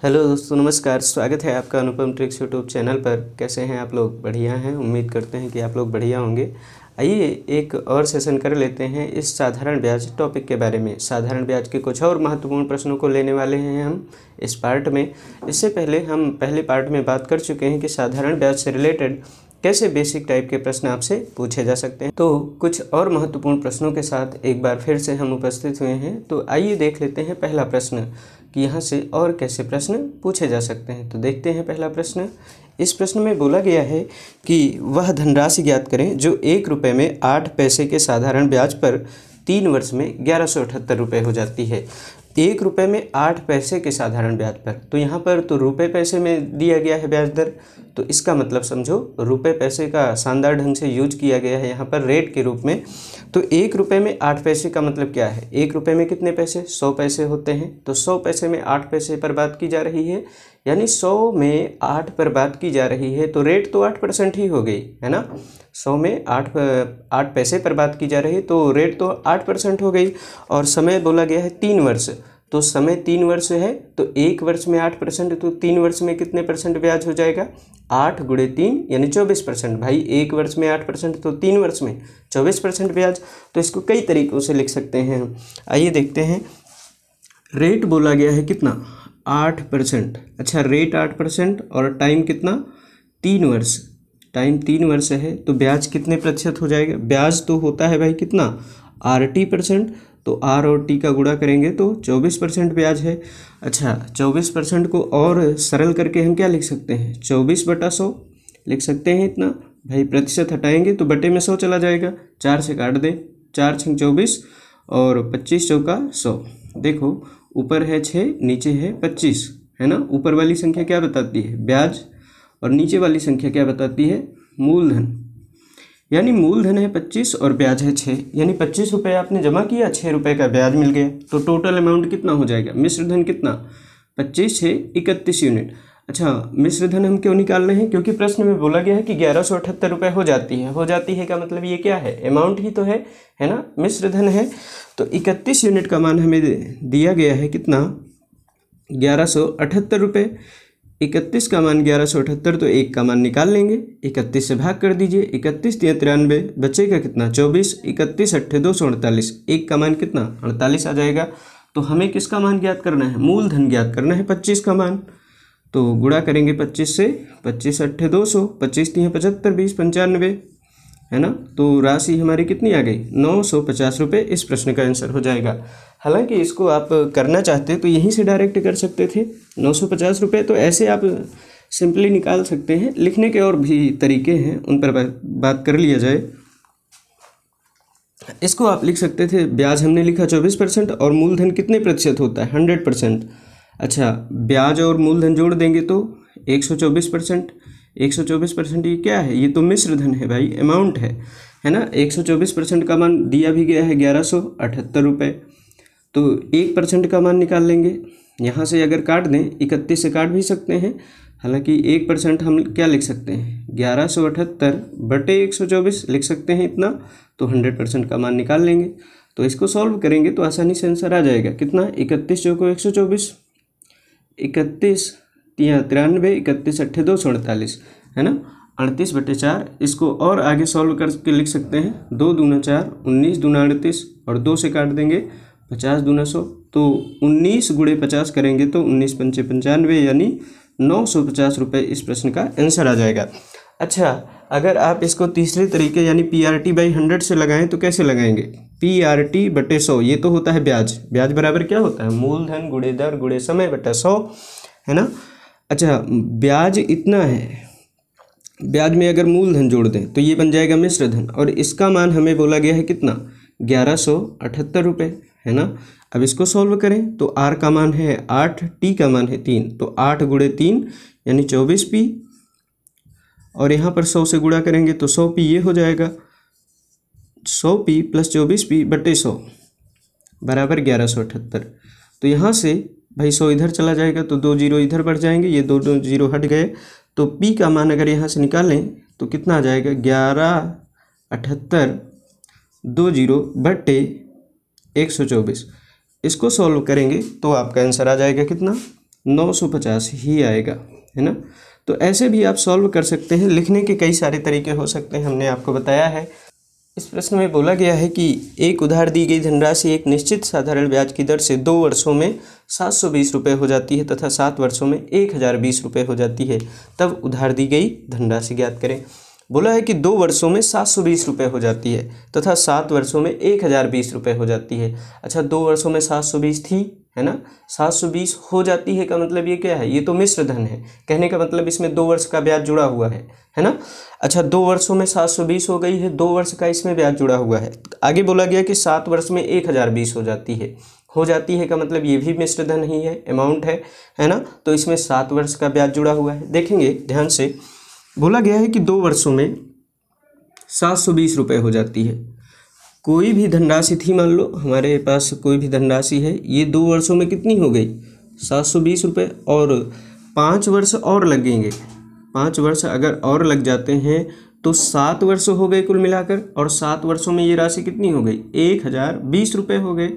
Hello दोस्तों, नमस्कार। स्वागत है आपका अनुपम ट्रिक्स यूट्यूब चैनल पर। कैसे हैं आप लोग? बढ़िया हैं। उम्मीद करते हैं कि आप लोग बढ़िया होंगे। आइए एक और सेशन कर लेते हैं इस साधारण ब्याज टॉपिक के बारे में। साधारण ब्याज के कुछ और महत्वपूर्ण प्रश्नों को लेने वाले हैं हम इस पार्ट में। इससे पहले हम पहले पार्ट में बात कर चुके हैं कि साधारण ब्याज से रिलेटेड कैसे बेसिक टाइप के प्रश्न आपसे पूछे जा सकते हैं। तो कुछ और महत्वपूर्ण प्रश्नों के साथ एक बार फिर से हम उपस्थित हुए हैं। तो आइए देख लेते हैं पहला प्रश्न कि यहाँ से और कैसे प्रश्न पूछे जा सकते हैं। तो देखते हैं पहला प्रश्न। इस प्रश्न में बोला गया है कि वह धनराशि ज्ञात करें जो 1 रुपये में 8 पैसे के साधारण ब्याज पर 3 वर्ष में 1178 रुपये हो जाती है। 1 रुपये में 8 पैसे के साधारण ब्याज पर, तो यहाँ पर तो रुपये पैसे में दिया गया है ब्याज दर, तो इसका मतलब समझो रुपये पैसे का शानदार ढंग से यूज किया गया है यहाँ पर रेट के रूप में। तो 1 रुपये में 8 पैसे का मतलब क्या है? 1 रुपये में कितने पैसे? 100 पैसे होते हैं। तो 100 पैसे में 8 पैसे पर बात की जा रही है, यानी 100 में 8 पर बात की जा रही है, तो रेट तो 8% ही हो गई है ना। 100 में 8 पैसे पर बात की जा रही है, तो रेट तो 8% हो गई। और समय बोला गया है 3 वर्ष, तो समय 3 वर्ष है, तो 1 वर्ष में 8%, तो 3 वर्ष में कितने परसेंट ब्याज हो जाएगा? 8 गुणे 3 यानी 24%। भाई 1 वर्ष में 8%, तो 3 वर्ष में 24% ब्याज। तो इसको कई तरीक़ों से लिख सकते हैं हम। आइए देखते हैं। रेट बोला गया है कितना? 8%। अच्छा, रेट 8% और टाइम कितना? 3 वर्ष। टाइम 3 वर्ष है, तो ब्याज कितने प्रतिशत हो जाएगा? ब्याज तो होता है भाई कितना? RT%, तो R और T का गुणा करेंगे तो 24% ब्याज है। अच्छा, 24% को और सरल करके हम क्या लिख सकते हैं? 24/100 लिख सकते हैं इतना। भाई प्रतिशत हटाएंगे तो बटे में 100 चला जाएगा, 4 से काट दें, 4 × 24 और 25 चौका 100। देखो ऊपर है 6, नीचे है 25, है ना। ऊपर वाली संख्या क्या बताती है? ब्याज, और नीचे वाली संख्या क्या बताती है? मूलधन। यानी मूलधन है 25 और ब्याज है 6, यानी 25 रुपये आपने जमा किया, 6 रुपये का ब्याज मिल गया। तो टोटल अमाउंट कितना हो जाएगा? मिश्र धन कितना? 25 6 31 यूनिट। अच्छा, मिश्र धन हम क्यों निकाल रहे हैं? क्योंकि प्रश्न में बोला गया है कि 1178 रुपये हो जाती है। हो जाती है का मतलब ये क्या है? अमाउंट ही तो है ना, मिश्र धन है। तो 31 यूनिट का मान हमें दिया गया है कितना? 1178 रुपये। 31 का मान 1178, तो 1 का मान निकाल लेंगे, 31 से भाग कर दीजिए, 31 × 93 बचेगा कितना? 24। 31 × 8 = 248, 1 का मान कितना? 48 आ जाएगा। तो हमें किसका मान ज्ञात करना है? मूलधन ज्ञात करना है, 25 का मान। तो गुणा करेंगे 25 से, 25 × 8 = 200, 25 × 3 = 75, 20 × 95, है ना। तो राशि हमारी कितनी आ गई? 950 रुपये इस प्रश्न का आंसर हो जाएगा। हालांकि इसको आप करना चाहते तो यहीं से डायरेक्ट कर सकते थे। 950 रुपये तो ऐसे आप सिंपली निकाल सकते हैं। लिखने के और भी तरीके हैं, उन पर बात कर लिया जाए। इसको आप लिख सकते थे, ब्याज हमने लिखा 24% और मूलधन कितने प्रतिशत होता है? 100%। अच्छा, ब्याज और मूलधन जोड़ देंगे तो 124%। 124% ये क्या है? ये तो मिश्र धन है भाई, अमाउंट है ना। 124% का मान दिया भी गया है 1178 रुपये। तो 1% का मान निकाल लेंगे। यहाँ से अगर काट दें, 31 से काट भी सकते हैं। हालांकि 1% हम क्या लिख सकते हैं? 1178/124 लिख सकते हैं इतना। तो 100% का मान निकाल लेंगे। तो इसको सॉल्व करेंगे तो आसानी से आंसर आ जाएगा कितना? 31 चौको 124, 31 × 93, 31 × 8 = 248, है ना। 38/4। इसको और आगे सॉल्व करके लिख सकते हैं। 2 दूना 4, 19 दूना 38 और 2 से काट देंगे, 50 दूना 100। तो 19 × 50 करेंगे तो 19 × 5 = 95, यानी 950 रुपये इस प्रश्न का आंसर आ जाएगा। अच्छा, अगर आप इसको तीसरे तरीके यानी PRT/100 से लगाएं तो कैसे लगाएंगे? PRT/100, ये तो होता है ब्याज। ब्याज बराबर क्या होता है? मूलधन गुणे दर गुणे समय बटा 100, है ना। अच्छा, ब्याज इतना है, ब्याज में अगर मूलधन जोड़ दें तो ये बन जाएगा मिश्र धन, और इसका मान हमें बोला गया है कितना? 1178 रुपये, है ना। अब इसको सॉल्व करें तो R का मान है 8, T का मान है 3, तो 8 गुणे 3 यानी 24p, और यहाँ पर 100 से गुणा करेंगे तो 100p ये हो जाएगा। 100p + 24p/100 बराबर 1178। तो यहाँ से भाई 100 इधर चला जाएगा तो 2 0 इधर बढ़ जाएंगे, ये 2 0 हट गए। तो p का मान अगर यहाँ से निकालें तो कितना आ जाएगा? 1178 20/124। इसको सॉल्व करेंगे तो आपका आंसर आ जाएगा कितना? 950 ही आएगा, है ना। तो ऐसे भी आप सॉल्व कर सकते हैं, लिखने के कई सारे तरीके हो सकते हैं, हमने आपको बताया है। इस प्रश्न में बोला गया है कि एक उधार दी गई धनराशि एक निश्चित साधारण ब्याज की दर से 2 वर्षों में 720 रुपये हो जाती है तथा 7 वर्षों में 1020 रुपये हो जाती है, तब उधार दी गई धनराशि ज्ञात करें। बोला है कि 2 वर्षों में 720 रुपये हो जाती है तथा 7 वर्षों में 1020 रुपये हो जाती है। अच्छा, 2 वर्षों में 720 थी, है ना, 720 हो जाती है का मतलब ये क्या है, ये तो मिश्र धन है। कहने का मतलब इसमें 2 वर्ष का ब्याज जुड़ा हुआ है ना। अच्छा, 2 वर्षों में 720 हो गई है, 2 वर्ष का इसमें ब्याज जुड़ा हुआ है। आगे बोला गया कि 7 वर्ष में 1020 हो जाती है का मतलब ये भी मिश्र धन ही है, अमाउंट है ना। तो इसमें 7 वर्ष का ब्याज जुड़ा हुआ है। देखेंगे ध्यान से, बोला गया है कि 2 वर्षों में 720 रुपये हो जाती है। कोई भी धनराशि थी, मान लो हमारे पास कोई भी धनराशि है, ये 2 वर्षों में कितनी हो गई 720 रुपये, और 5 वर्ष और लगेंगे। 5 वर्ष अगर और लग जाते हैं तो 7 वर्ष हो गए कुल मिलाकर, और 7 वर्षों में ये राशि कितनी हो गई 1020 रुपये हो गए,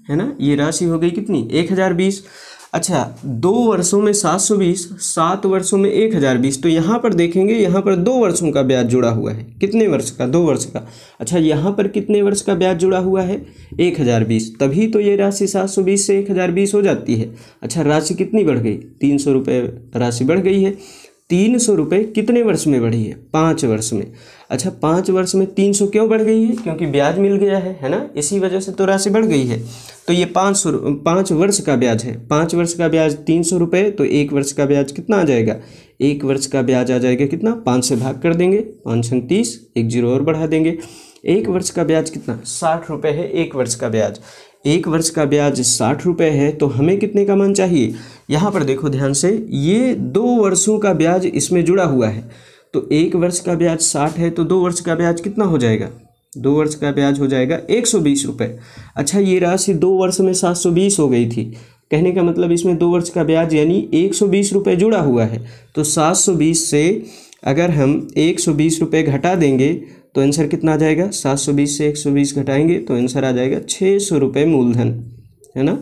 है ना। ये राशि हो गई कितनी 1020। अच्छा, 2 वर्षों में 720, 7 वर्षों में 1020। तो यहाँ पर देखेंगे, यहाँ पर 2 वर्षों का ब्याज जुड़ा हुआ है। कितने वर्ष का 2 वर्ष का। अच्छा, यहाँ पर कितने वर्ष का ब्याज जुड़ा हुआ है 1020, तभी तो ये राशि 720 से 1020 हो जाती है। अच्छा, राशि कितनी बढ़ गई 300 रुपये राशि बढ़ गई है। 300 रुपये कितने वर्ष में बढ़ी है 5 वर्ष में। अच्छा, 5 वर्ष में 300 क्यों बढ़ गई है, क्योंकि ब्याज मिल गया है ना, इसी वजह से तो राशि बढ़ गई है। तो ये 5 वर्ष का ब्याज है। 5 वर्ष का ब्याज 300 रुपये, तो 1 वर्ष का ब्याज कितना आ जाएगा, 1 वर्ष का ब्याज आ जाएगा कितना, 5 से भाग कर देंगे, 5 × 30, 1 जीरो और बढ़ा देंगे। 1 वर्ष का ब्याज कितना 60 रुपये है। 1 वर्ष का ब्याज, 1 वर्ष का ब्याज 60 रुपये है, तो हमें कितने का मान चाहिए। यहाँ पर देखो ध्यान से, ये 2 वर्षों का ब्याज इसमें जुड़ा हुआ है। तो 1 वर्ष का ब्याज 60 है, तो 2 वर्ष का ब्याज कितना हो जाएगा, 2 वर्ष का ब्याज हो जाएगा 120 रुपये। अच्छा, ये राशि 2 वर्ष में 720 हो गई थी, कहने का मतलब इसमें 2 वर्ष का ब्याज यानी 120 रुपये जुड़ा हुआ है। तो 720 से अगर हम 120 रुपये घटा देंगे तो आंसर कितना आ जाएगा, 720 से 120 घटाएंगे तो आंसर आ जाएगा 600 रुपये मूलधन, है ना।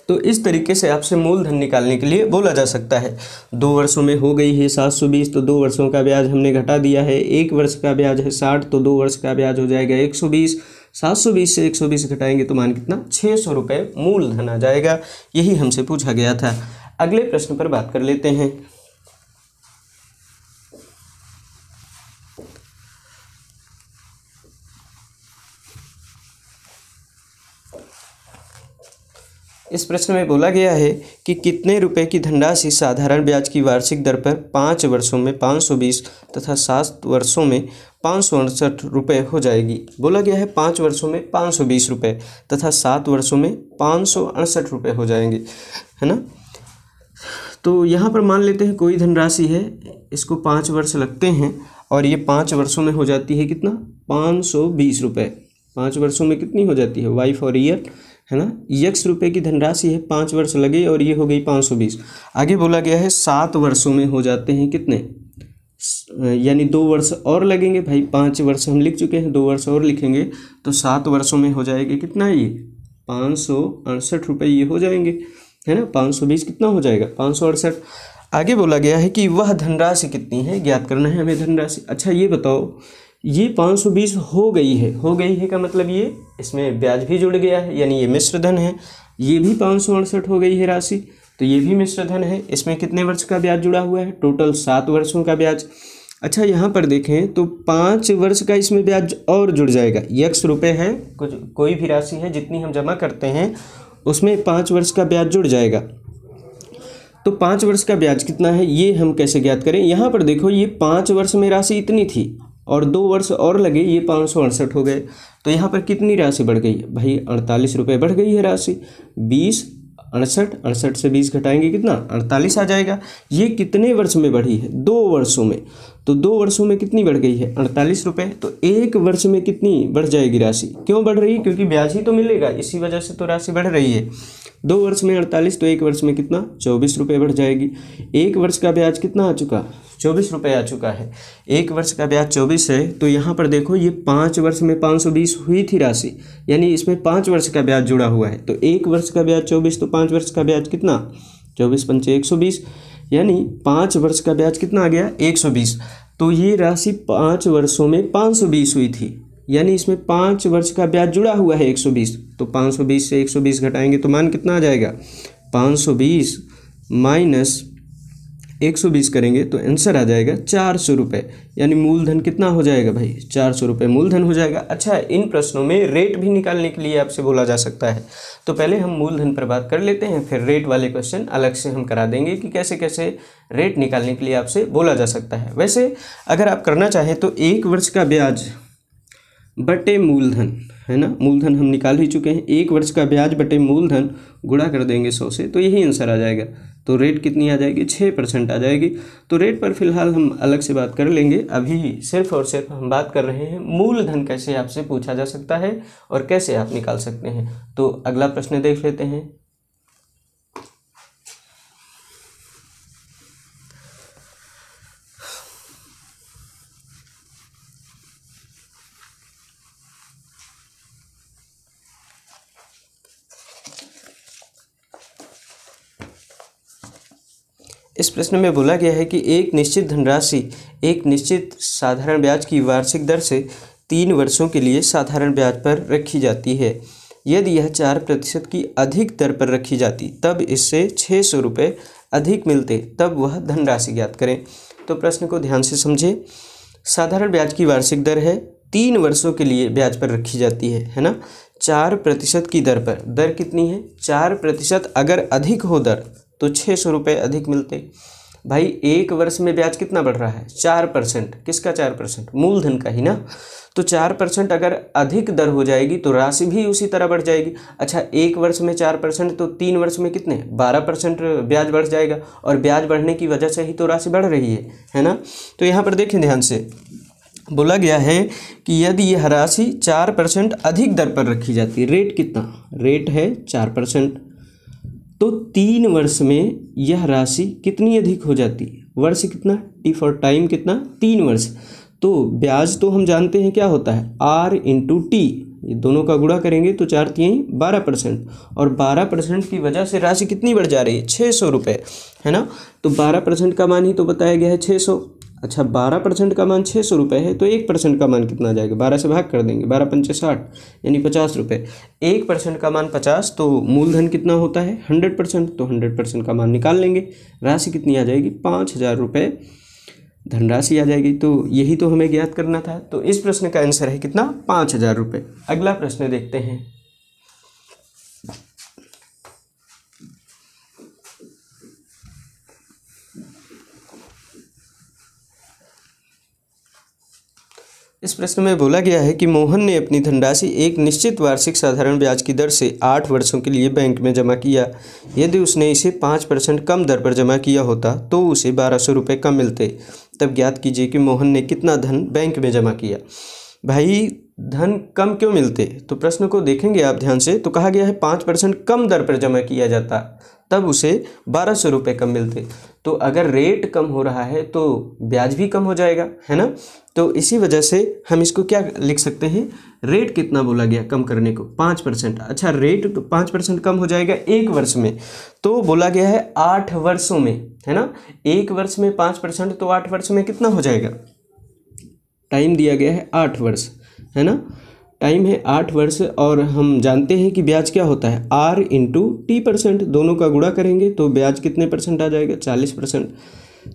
तो इस तरीके से आपसे मूलधन निकालने के लिए बोला जा सकता है। 2 वर्षों में हो गई है 720, तो 2 वर्षों का ब्याज हमने घटा दिया है। 1 वर्ष का ब्याज है 60, तो 2 वर्ष का ब्याज हो जाएगा 120। 720 से 120 घटाएंगे तो मान कितना 600 रुपये मूलधन आ जाएगा। यही हमसे पूछा गया था। अगले प्रश्न पर बात कर लेते हैं। इस प्रश्न में बोला गया है कि कितने रुपए की धनराशि साधारण ब्याज की वार्षिक दर पर 5 वर्षों में 520 तथा 7 वर्षों में 568 रुपये हो जाएगी। बोला गया है 5 वर्षों में 520 रुपये तथा 7 वर्षों में 568 रुपये हो जाएंगे, है ना। तो यहाँ पर मान लेते हैं कोई धनराशि है, इसको 5 वर्ष लगते हैं और ये 5 वर्षों में हो जाती है कितना 520 रुपये। 5 वर्षों में कितनी हो जाती है, वाई फॉर ईयर, है ना। x रुपये की धनराशि है, 5 वर्ष लगे और ये हो गई 520। आगे बोला गया है 7 वर्षों में हो जाते हैं कितने, यानी 2 वर्ष और लगेंगे भाई। 5 वर्ष हम लिख चुके हैं, 2 वर्ष और लिखेंगे तो 7 वर्षों में हो जाएगी कितना, ये 568 रुपये ये हो जाएंगे, है ना। 520 कितना हो जाएगा 568। आगे बोला गया है कि वह धनराशि कितनी है, ज्ञात करना है हमें धनराशि। अच्छा, ये बताओ, ये 520 हो गई है का मतलब ये इसमें ब्याज भी जुड़ गया है, यानी ये मिश्र धन है। ये भी 568 हो गई है राशि, तो ये भी मिश्र धन है। इसमें कितने वर्ष का ब्याज जुड़ा हुआ है, टोटल 7 वर्षों का ब्याज। अच्छा, यहाँ पर देखें तो 5 वर्ष का इसमें ब्याज और जुड़ जाएगा। x रुपये है, कोई भी राशि है जितनी हम जमा करते हैं उसमें 5 वर्ष का ब्याज जुड़ जाएगा। तो 5 वर्ष का ब्याज कितना है ये हम कैसे ज्ञात करें। यहाँ पर देखो, ये 5 वर्ष में राशि इतनी थी और 2 वर्ष और लगे, ये 568 हो गए। तो यहाँ पर कितनी राशि बढ़ गई है भाई, 48 रुपये बढ़ गई है राशि। 20 68 से 20 घटाएंगे कितना 48 आ जाएगा। ये कितने वर्ष में बढ़ी है, 2 वर्षों में। तो 2 वर्षों में कितनी बढ़ गई है 48 रुपये। तो 1 वर्ष में कितनी बढ़ जाएगी राशि, क्यों बढ़ रही है, क्योंकि ब्याज ही तो मिलेगा, इसी वजह से तो राशि बढ़ रही है। 2 वर्ष में 48, तो 1 वर्ष में कितना 24 रुपये बढ़ जाएगी। 1 वर्ष का ब्याज कितना आ चुका 24 रुपये आ चुका है। 1 वर्ष का ब्याज 24 है, तो यहाँ पर देखो ये 5 वर्ष में 520 हुई थी राशि, यानी इसमें 5 वर्ष का ब्याज जुड़ा हुआ है। तो 1 वर्ष का ब्याज 24, तो 5 वर्ष का ब्याज कितना 24 पंचे 120, यानी 5 वर्ष का ब्याज कितना आ गया 120। तो ये राशि 5 वर्षों में 520 हुई थी, यानी इसमें 5 वर्ष का ब्याज जुड़ा हुआ है 120। तो 520 से 120 घटाएंगे तो मान कितना आ जाएगा 520 माइनस 120 करेंगे तो आंसर आ जाएगा 400 रुपये, यानी मूलधन कितना हो जाएगा भाई 400 रुपये मूलधन हो जाएगा। अच्छा, इन प्रश्नों में रेट भी निकालने के लिए आपसे बोला जा सकता है, तो पहले हम मूलधन पर बात कर लेते हैं, फिर रेट वाले क्वेश्चन अलग से हम करा देंगे कि कैसे कैसे रेट निकालने के लिए आपसे बोला जा सकता है। वैसे अगर आप करना चाहें तो 1 वर्ष का ब्याज बटे मूलधन, है ना, मूलधन हम निकाल ही चुके हैं, 1 वर्ष का ब्याज बटे मूलधन गुणा कर देंगे 100 से, तो यही आंसर आ जाएगा। तो रेट कितनी आ जाएगी 6% आ जाएगी। तो रेट पर फिलहाल हम अलग से बात कर लेंगे, अभी सिर्फ और सिर्फ हम बात कर रहे हैं मूलधन कैसे आपसे पूछा जा सकता है और कैसे आप निकाल सकते हैं। तो अगला प्रश्न देख लेते हैं। इस प्रश्न में बोला गया है कि एक निश्चित धनराशि एक निश्चित साधारण ब्याज की वार्षिक दर से 3 वर्षों के लिए साधारण ब्याज पर रखी जाती है। यदि यह 4% की अधिक दर पर रखी जाती तब इससे 600 रुपये अधिक मिलते, तब वह धनराशि ज्ञात करें। तो प्रश्न को ध्यान से समझें। साधारण ब्याज की वार्षिक दर है, 3 वर्षों के लिए ब्याज पर रखी जाती है ना, 4% की दर पर। दर कितनी है 4%, अगर अधिक हो दर तो 600 रुपये अधिक मिलते। भाई 1 वर्ष में ब्याज कितना बढ़ रहा है 4%, किसका 4%, मूलधन का ही ना। तो 4% अगर अधिक दर हो जाएगी तो राशि भी उसी तरह बढ़ जाएगी। अच्छा, 1 वर्ष में 4% तो 3 वर्ष में कितने 12% ब्याज बढ़ जाएगा, और ब्याज बढ़ने की वजह से ही तो राशि बढ़ रही है ना। तो यहाँ पर देखें ध्यान से, बोला गया है कि यदि यह राशि 4% अधिक दर पर रखी जाती है, रेट कितना, रेट है 4%, तो 3 वर्ष में यह राशि कितनी अधिक हो जाती है, वर्ष कितना, टी फॉर टाइम कितना 3 वर्ष। तो ब्याज तो हम जानते हैं क्या होता है R इंटू टी, ये दोनों का गुणा करेंगे तो 4 3 12%, और 12% की वजह से राशि कितनी बढ़ जा रही है 600 रुपये, है ना। तो 12% का मान ही तो बताया गया है 600। अच्छा, 12% का मान 600 रुपये है, तो 1% का मान कितना आ जाएगा, 12 से भाग कर देंगे, 12 पंचे 60, यानी 50 रुपये। 1% का मान 50, तो मूलधन कितना होता है 100%, तो 100% का मान निकाल लेंगे, राशि कितनी आ जाएगी 5000 रुपये धनराशि आ जाएगी। तो यही तो हमें ज्ञात करना था। तो इस प्रश्न का आंसर है कितना 5000 रुपये। अगला प्रश्न देखते हैं। इस प्रश्न में बोला गया है कि मोहन ने अपनी धनराशि एक निश्चित वार्षिक साधारण ब्याज की दर से 8 वर्षों के लिए बैंक में जमा किया। यदि उसने इसे 5% कम दर पर जमा किया होता तो उसे 1200 रुपये कम मिलते। तब ज्ञात कीजिए कि मोहन ने कितना धन बैंक में जमा किया। भाई धन कम क्यों मिलते, तो प्रश्न को देखेंगे आप ध्यान से, तो कहा गया है 5% कम दर पर जमा किया जाता तब उसे 1200 रुपये कम मिलते। तो अगर रेट कम हो रहा है तो ब्याज भी कम हो जाएगा, है ना। तो इसी वजह से हम इसको क्या लिख सकते हैं, रेट कितना बोला गया कम करने को 5%। अच्छा, रेट तो 5% कम हो जाएगा 1 वर्ष में, तो बोला गया है 8 वर्षों में, है ना। 1 वर्ष में 5%, तो 8 वर्ष में कितना हो जाएगा, टाइम दिया गया है 8 वर्ष, है ना, टाइम है 8 वर्ष। और हम जानते हैं कि ब्याज क्या होता है R इंटू टी%, दोनों का गुणा करेंगे तो ब्याज कितने % आ जाएगा 40%।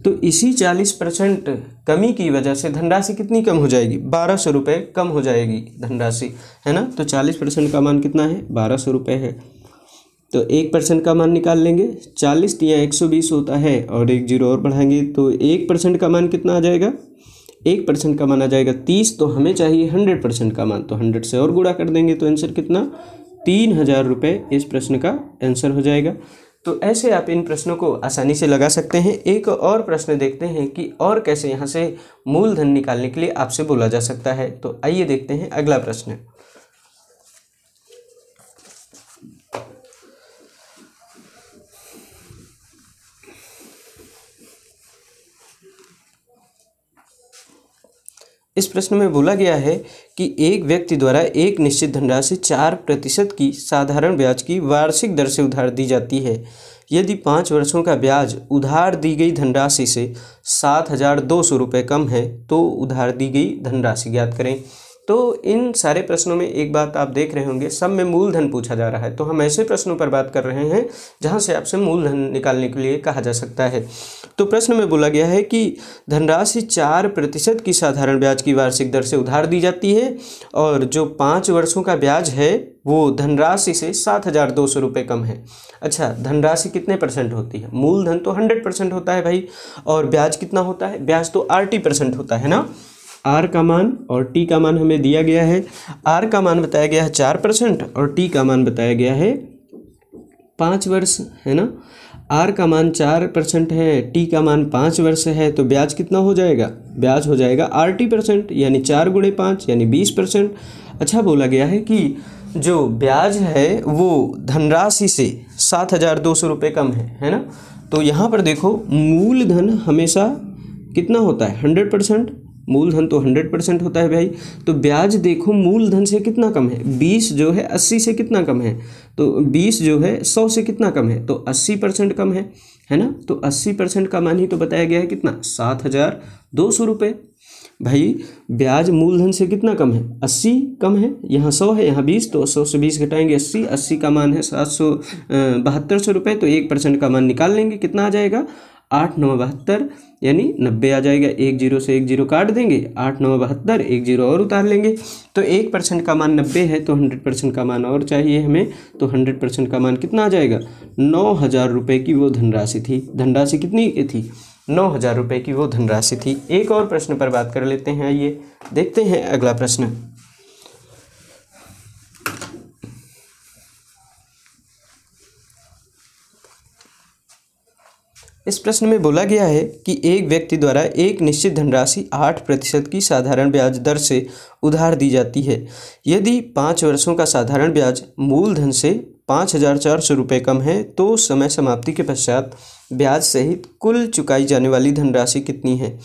तो इसी 40% कमी की वजह से धनराशि कितनी कम हो जाएगी 1200 रुपये कम हो जाएगी धनराशि, है ना। तो 40% का मान कितना है 1200 रुपये है। तो 1% का मान निकाल लेंगे, 40 या 120 होता है, और 1 जीरो और बढ़ाएंगे तो 1% का मान कितना आ जाएगा, 1% का मान आ जाएगा 30। तो हमें चाहिए 100% का मान, तो 100 से और गुणा कर देंगे तो आंसर कितना 3000 रुपये इस प्रश्न का आंसर हो जाएगा। तो ऐसे आप इन प्रश्नों को आसानी से लगा सकते हैं। एक और प्रश्न देखते हैं कि और कैसे यहाँ से मूलधन निकालने के लिए आपसे बोला जा सकता है। तो आइए देखते हैं अगला प्रश्न। इस प्रश्न में बोला गया है कि एक व्यक्ति द्वारा एक निश्चित धनराशि 4% की साधारण ब्याज की वार्षिक दर से उधार दी जाती है। यदि 5 वर्षों का ब्याज उधार दी गई धनराशि से 7,200 रुपये कम है तो उधार दी गई धनराशि ज्ञात करें। तो इन सारे प्रश्नों में एक बात आप देख रहे होंगे, सब में मूलधन पूछा जा रहा है। तो हम ऐसे प्रश्नों पर बात कर रहे हैं जहां से आपसे मूलधन निकालने के लिए कहा जा सकता है। तो प्रश्न में बोला गया है कि धनराशि 4% की साधारण ब्याज की वार्षिक दर से उधार दी जाती है और जो 5 वर्षों का ब्याज है वो धनराशि से 7,200 रुपये कम है। अच्छा, धनराशि कितने परसेंट होती है? मूलधन तो 100% होता है भाई, और ब्याज कितना होता है? ब्याज तो RT% होता है ना। आर का मान और टी का मान हमें दिया गया है। आर का मान बताया गया है 4% और टी का मान बताया गया है 5 वर्ष, है ना। आर का मान 4% है, टी का मान 5 वर्ष है, तो ब्याज कितना हो जाएगा? ब्याज हो जाएगा RT%, यानी 4 × 5 यानी 20%। अच्छा, बोला गया है कि जो ब्याज है वो धनराशि से 7,200 रुपये कम है ना। तो यहाँ पर देखो, मूलधन हमेशा कितना होता है? 100%। मूलधन तो 100% होता है भाई। तो ब्याज देखो मूलधन से कितना कम है? 20 जो है 80 से कितना कम है? तो 20 जो है 100 से कितना कम है? तो 80% कम है ना। तो 80% का मान ही तो बताया गया है कितना? 7,200 रुपये। भाई ब्याज मूलधन से कितना कम है? 80 कम है। यहाँ 100 है, यहाँ 20, तो 100 से 20 घटाएंगे 80। 80 का मान है 7,72 रुपये, तो 1% का मान निकाल लेंगे, कितना आ जाएगा? 8 × 9 = 72, यानी 90 आ जाएगा। 1 0 से 1 0 काट देंगे, 8 × 9 = 72, 1 0 और उतार लेंगे। तो 1% का मान 90 है, तो 100% का मान और चाहिए हमें, तो 100% का मान कितना आ जाएगा? 9,000 रुपये की वो धनराशि थी। धनराशि कितनी थी? 9,000 रुपये की वो धनराशि थी। एक और प्रश्न पर बात कर लेते हैं, आइए देखते हैं अगला प्रश्न। इस प्रश्न में बोला गया है कि एक व्यक्ति द्वारा एक निश्चित धनराशि 8% की साधारण ब्याज दर से उधार दी जाती है। यदि 5 वर्षों का साधारण ब्याज मूलधन से 5,400 रुपये कम है तो समय समाप्ति के पश्चात ब्याज सहित कुल चुकाई जाने वाली धनराशि कितनी है?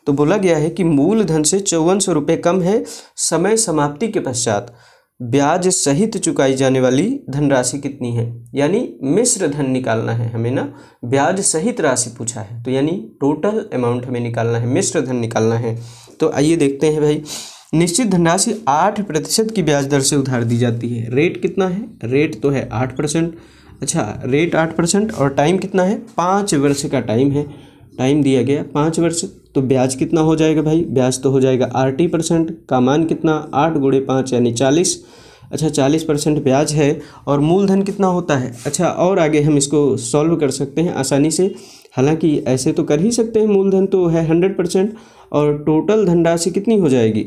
तो बोला गया है कि मूलधन से 5,400 रुपये कम है, समय समाप्ति के पश्चात ब्याज सहित चुकाई जाने वाली धनराशि कितनी है? यानी मिश्र धन निकालना है हमें ना, ब्याज सहित राशि पूछा है, तो यानी टोटल अमाउंट हमें निकालना है, मिश्र धन निकालना है। तो आइए देखते हैं भाई। निश्चित धनराशि 8% की ब्याज दर से उधार दी जाती है। रेट कितना है? रेट तो है 8%। अच्छा, रेट 8% और टाइम कितना है? 5 वर्ष का टाइम है। टाइम दिया गया 5 वर्ष, तो ब्याज कितना हो जाएगा भाई? ब्याज तो हो जाएगा RT% का मान कितना? 8 × 5 यानी 40। अच्छा, 40% ब्याज है और मूलधन कितना होता है? अच्छा, और आगे हम इसको सॉल्व कर सकते हैं आसानी से, हालांकि ऐसे तो कर ही सकते हैं। मूलधन तो है 100% और टोटल धनराशि कितनी हो जाएगी?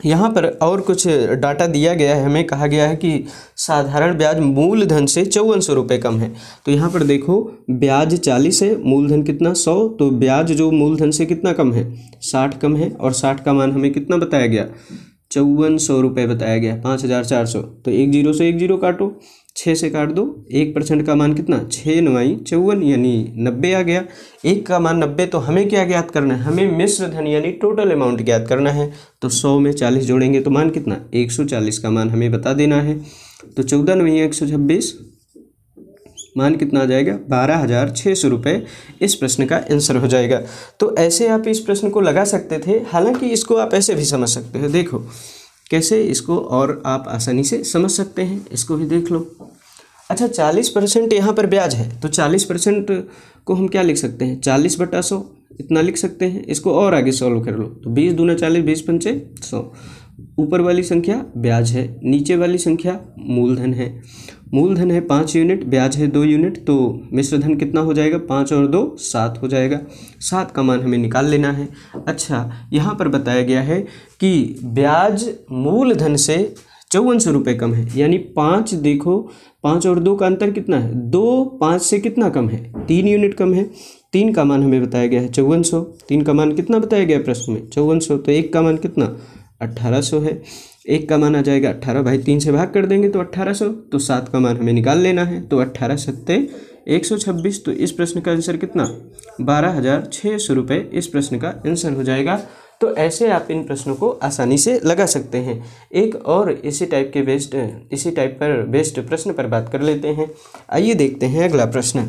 यहाँ पर और कुछ डाटा दिया गया है, हमें कहा गया है कि साधारण ब्याज मूलधन से 5,400 रुपये कम है। तो यहाँ पर देखो, ब्याज 40 है, मूलधन कितना? 100, तो ब्याज जो मूलधन से कितना कम है? 60 कम है, और 60 का मान हमें कितना बताया गया? 5,400 रुपये बताया गया, 5,400। तो 1 0 से 1 0 काटो, 6 से काट दो, 1% का मान कितना? 6 × 9 = 54, यानी 90 आ गया। 1 का मान 90, तो हमें क्या ज्ञात करना है? हमें मिश्र धन यानी टोटल अमाउंट ज्ञात करना है। तो 100 में 40 जोड़ेंगे तो मान कितना? 140 का मान हमें बता देना है। तो 14 × 9 = 126, मान कितना आ जाएगा? 12,600 रुपये इस प्रश्न का आंसर हो जाएगा। तो ऐसे आप इस प्रश्न को लगा सकते थे, हालांकि इसको आप ऐसे भी समझ सकते हो। देखो कैसे इसको और आप आसानी से समझ सकते हैं, इसको भी देख लो। अच्छा, 40% यहाँ पर ब्याज है, तो 40% को हम क्या लिख सकते हैं? 40/100 इतना लिख सकते हैं। इसको और आगे सॉल्व कर लो, तो 20 दूना 40, 20 पंचे 100। ऊपर वाली संख्या ब्याज है, नीचे वाली संख्या मूलधन है। मूलधन है 5 यूनिट, ब्याज है 2 यूनिट, तो मिश्र धन कितना हो जाएगा? 5 और 2 7 हो जाएगा। 7 का मान हमें निकाल लेना है। अच्छा, यहाँ पर बताया गया है कि ब्याज मूलधन से 5,400 रुपये कम है, यानी 5 देखो, 5 और 2 का अंतर कितना है? 2 5 से कितना कम है? 3 यूनिट कम है। 3 का मान हमें बताया गया है 5,400। 3 का मान कितना बताया गया प्रश्न में? 5,400। तो 1 का मान कितना? 1,800 है। 1 का मान आ जाएगा 18, भाई 3 से भाग कर देंगे तो 1,800। तो 7 का मान हमें निकाल लेना है, तो 18 × 7 = 126। तो इस प्रश्न का आंसर कितना? 12,600 रुपये इस प्रश्न का आंसर हो जाएगा। तो ऐसे आप इन प्रश्नों को आसानी से लगा सकते हैं। एक और इसी टाइप पर बेस्ड प्रश्न पर बात कर लेते हैं। आइए देखते हैं अगला प्रश्न।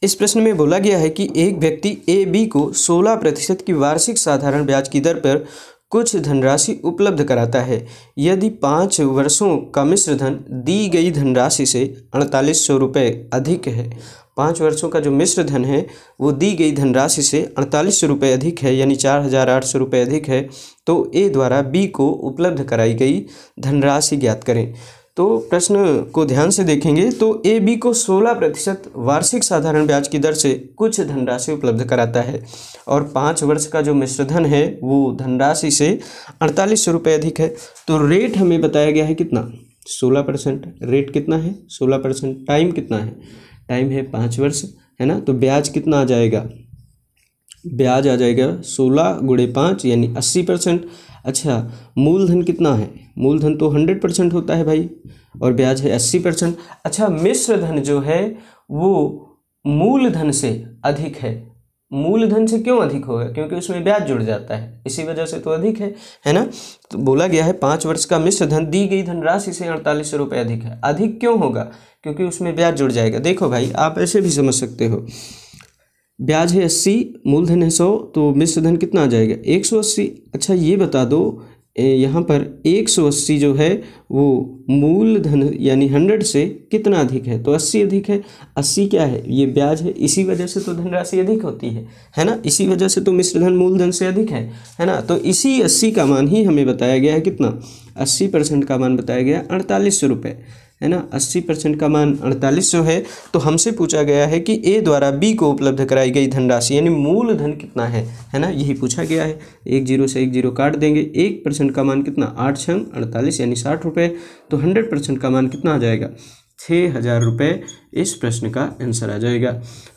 इस प्रश्न में बोला गया है कि एक व्यक्ति ए बी को 16% की वार्षिक साधारण ब्याज की दर पर कुछ धनराशि उपलब्ध कराता है। यदि 5 वर्षों का मिश्र धन दी गई धनराशि से 4800 रुपये अधिक है, 5 वर्षों का जो मिश्र धन है वो दी गई धनराशि से 4800 रुपये अधिक है, यानी 4800 रुपये अधिक है, तो ए द्वारा बी को उपलब्ध कराई गई धनराशि ज्ञात करें। तो प्रश्न को ध्यान से देखेंगे तो ए बी को 16% वार्षिक साधारण ब्याज की दर से कुछ धनराशि उपलब्ध कराता है और 5 वर्ष का जो मिश्रधन है वो धनराशि से 4800 रुपये अधिक है। तो रेट हमें बताया गया है कितना, 16%। रेट कितना है, 16%। टाइम कितना है, टाइम है 5 वर्ष, है ना। तो ब्याज कितना आ जाएगा, ब्याज आ जाएगा 16 × 5 यानी 80%। अच्छा, मूलधन कितना है, मूलधन तो 100% होता है भाई, और ब्याज है 80%। अच्छा, मिश्र धन जो है वो मूलधन से अधिक है। मूलधन से क्यों अधिक होगा, क्योंकि उसमें ब्याज जुड़ जाता है, इसी वजह से तो अधिक है ना। तो बोला गया है 5 वर्ष का मिश्र धन दी गई धनराशि से 4800 रुपये अधिक है। अधिक क्यों होगा, क्योंकि उसमें ब्याज जुड़ जाएगा। देखो भाई, आप ऐसे भी समझ सकते हो, ब्याज है 80, मूलधन है 100, तो मिश्र धन कितना आ जाएगा 180। अच्छा, ये बता दो यहाँ पर 180 जो है वो मूलधन यानी 100 से कितना अधिक है, तो 80 अधिक है। 80 क्या है, ये ब्याज है, इसी वजह से तो धनराशि अधिक होती है ना। इसी वजह से तो मिश्र धन मूलधन से अधिक है ना। तो इसी 80 का मान ही हमें बताया गया है कितना, 80% का मान बताया गया 4800 रुपये, है ना। 80% का मान 4800 है। तो हमसे पूछा गया है कि ए द्वारा बी को उपलब्ध कराई गई धनराशि यानी मूलधन कितना है ना, यही पूछा गया है। 1 0 से 1 0 काट देंगे। 1% का मान कितना, 8 × 48 यानी 60 रुपये। तो 100% का मान कितना आ जाएगा, 6000 रुपये इस प्रश्न का आंसर आ जाएगा।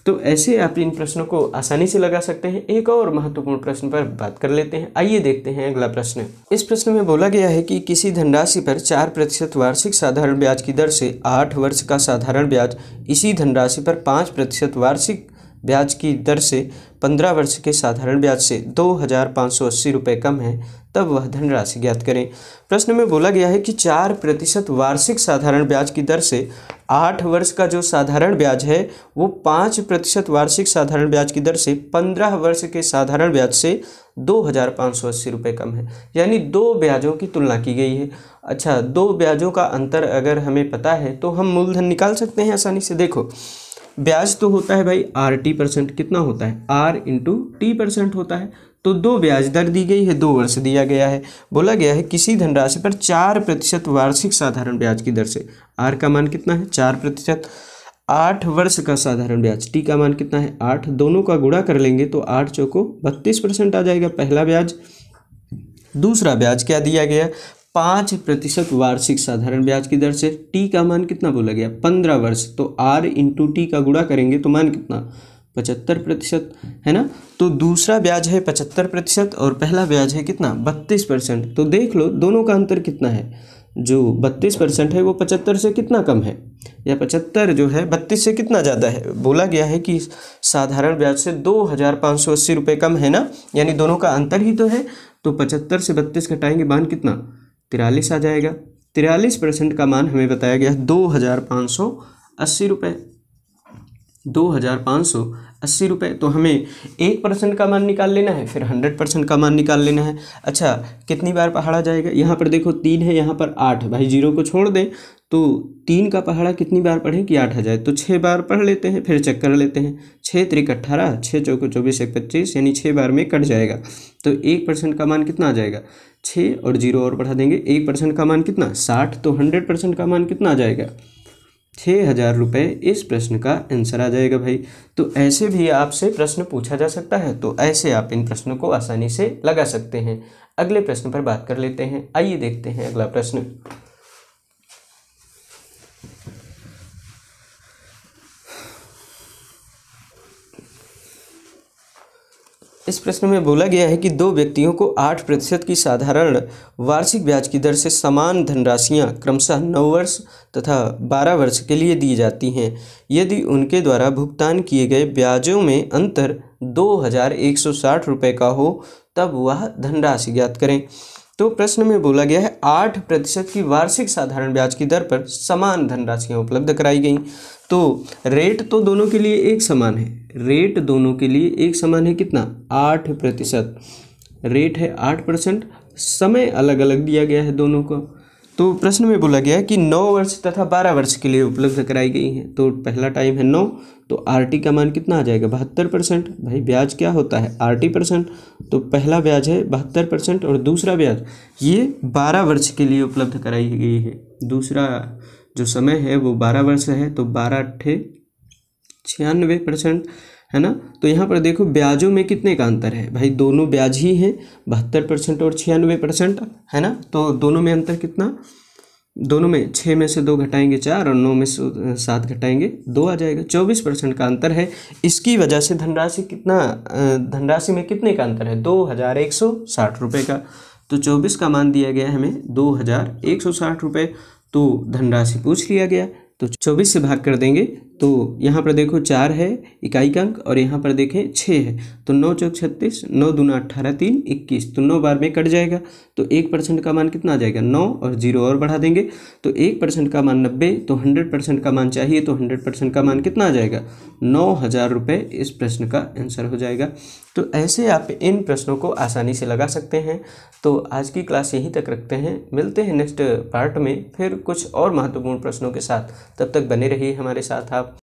तो ऐसे आप इन प्रश्नों को आसानी से लगा सकते हैं। एक और महत्वपूर्ण प्रश्न पर बात कर लेते हैं। आइए देखते हैं अगला प्रश्न। इस प्रश्न में बोला गया है कि किसी धनराशि पर 4% वार्षिक साधारण ब्याज की दर से 8 वर्ष का साधारण ब्याज इसी धनराशि पर 5% वार्षिक ब्याज की दर से 15 वर्ष के साधारण ब्याज से 2580 रुपये कम है, तब वह धनराशि ज्ञात करें। प्रश्न में बोला गया है कि 4% वार्षिक साधारण ब्याज की दर से 8 वर्ष का जो साधारण ब्याज है वो 5% वार्षिक साधारण ब्याज की दर से 15 वर्ष के साधारण ब्याज से 2580 रुपये कम है, यानी दो ब्याजों की तुलना की गई है। अच्छा, दो ब्याजों का अंतर अगर हमें पता है तो हम मूलधन निकाल सकते हैं आसानी से। देखो, ब्याज तो होता है भाई RT%, कितना होता है, R×T% होता है। तो दो ब्याज दर दी गई है, 2 वर्ष दिया गया है। बोला गया है किसी धनराशि पर 4% वार्षिक साधारण ब्याज की दर से, R का मान कितना है 4%, 8 वर्ष का साधारण ब्याज, T का मान कितना है 8, दोनों का गुणा कर लेंगे तो 8 चौको 32% आ जाएगा पहला ब्याज। दूसरा ब्याज क्या दिया गया, 5% वार्षिक साधारण ब्याज की दर से, टी का मान कितना बोला गया 15 वर्ष, तो R×T का गुणा करेंगे तो मान कितना 75%, है ना। तो दूसरा ब्याज है 75% और पहला ब्याज है कितना 32%। तो देख लो दोनों का अंतर कितना है, जो 32% है वो 75 से कितना कम है, या 75 जो है 32 से कितना ज़्यादा है। बोला गया है कि साधारण ब्याज से 2580 रुपये कम है ना, यानी दोनों का अंतर ही तो है। तो 75 से 32 घटाएंगे, मान कितना 43 आ जाएगा। 43% का मान हमें बताया गया 2580 रुपये, 2580 रुपये। तो हमें 1% का मान निकाल लेना है, फिर 100% का मान निकाल लेना है। अच्छा, कितनी बार पहाड़ा जाएगा, यहाँ पर देखो 3 है, यहाँ पर 8, भाई 0 को छोड़ दें तो 3 का पहाड़ा कितनी बार पढ़ें कि 8 आ जाए, तो 6 बार पढ़ लेते हैं, फिर चेक कर लेते हैं। 6 × 3 = 18, 6 चौको 24 1 25, यानी 6 बार में कट जाएगा। तो 1% का मान कितना आ जाएगा 6, और 0 और बढ़ा देंगे। 1% का मान कितना 60, तो 100% का मान कितना आ जाएगा 6000 रुपये इस प्रश्न का आंसर आ जाएगा भाई। तो ऐसे भी आपसे प्रश्न पूछा जा सकता है, तो ऐसे आप इन प्रश्नों को आसानी से लगा सकते हैं। अगले प्रश्न पर बात कर लेते हैं। आइए देखते हैं अगला प्रश्न। इस प्रश्न में बोला गया है कि दो व्यक्तियों को 8% की साधारण वार्षिक ब्याज की दर से समान धनराशियाँ क्रमशः 9 वर्ष तथा 12 वर्ष के लिए दी जाती हैं। यदि उनके द्वारा भुगतान किए गए ब्याजों में अंतर 2160 रुपये का हो तब वह धनराशि ज्ञात करें। तो प्रश्न में बोला गया है 8% की वार्षिक साधारण ब्याज की दर पर समान धनराशियाँ उपलब्ध कराई गई। तो रेट तो दोनों के लिए एक समान है, रेट दोनों के लिए एक समान है। कितना? 8%। रेट है 8%, समय अलग अलग दिया गया है दोनों को। तो प्रश्न में बोला गया है कि 9 वर्ष तथा 12 वर्ष के लिए उपलब्ध कराई गई है। तो पहला टाइम है 9, तो आरटी का मान कितना आ जाएगा? 72%। भाई ब्याज क्या होता है? RT%। तो पहला ब्याज है 72% और दूसरा ब्याज ये 12 वर्ष के लिए उपलब्ध कराई गई है। दूसरा जो समय है वो 12 वर्ष है, तो 12×8 = 96%, है ना। तो यहाँ पर देखो ब्याजों में कितने का अंतर है भाई, दोनों ब्याज ही हैं 72% और 96%, है ना। तो दोनों में अंतर कितना? दोनों में 6 में से 2 घटाएंगे 4 और 9 में से 7 घटाएंगे 2 आ जाएगा। 24% का अंतर है। इसकी वजह से धनराशि में कितने का अंतर है? 2160 रुपये का। तो 24 का मान दिया गया है हमें 2160 रुपये। तो धनराशि पूछ लिया गया, तो 24 से भाग कर देंगे तो यहाँ पर देखो 4 है इकाई का अंक और यहाँ पर देखें 6 है। तो 9 चौक 36, 9 दूना 18, 3 21, तो 9 बार में कट जाएगा। तो 1% का मान कितना आ जाएगा? 9 और 0 और बढ़ा देंगे तो 1% का मान 90, तो 100% का मान चाहिए, तो 100% का मान कितना आ जाएगा? 9000 रुपये इस प्रश्न का आंसर हो जाएगा। तो ऐसे आप इन प्रश्नों को आसानी से लगा सकते हैं। तो आज की क्लास यहीं तक रखते हैं, मिलते हैं नेक्स्ट पार्ट में फिर कुछ और महत्वपूर्ण प्रश्नों के साथ। तब तक बने रहिए हमारे साथ आप।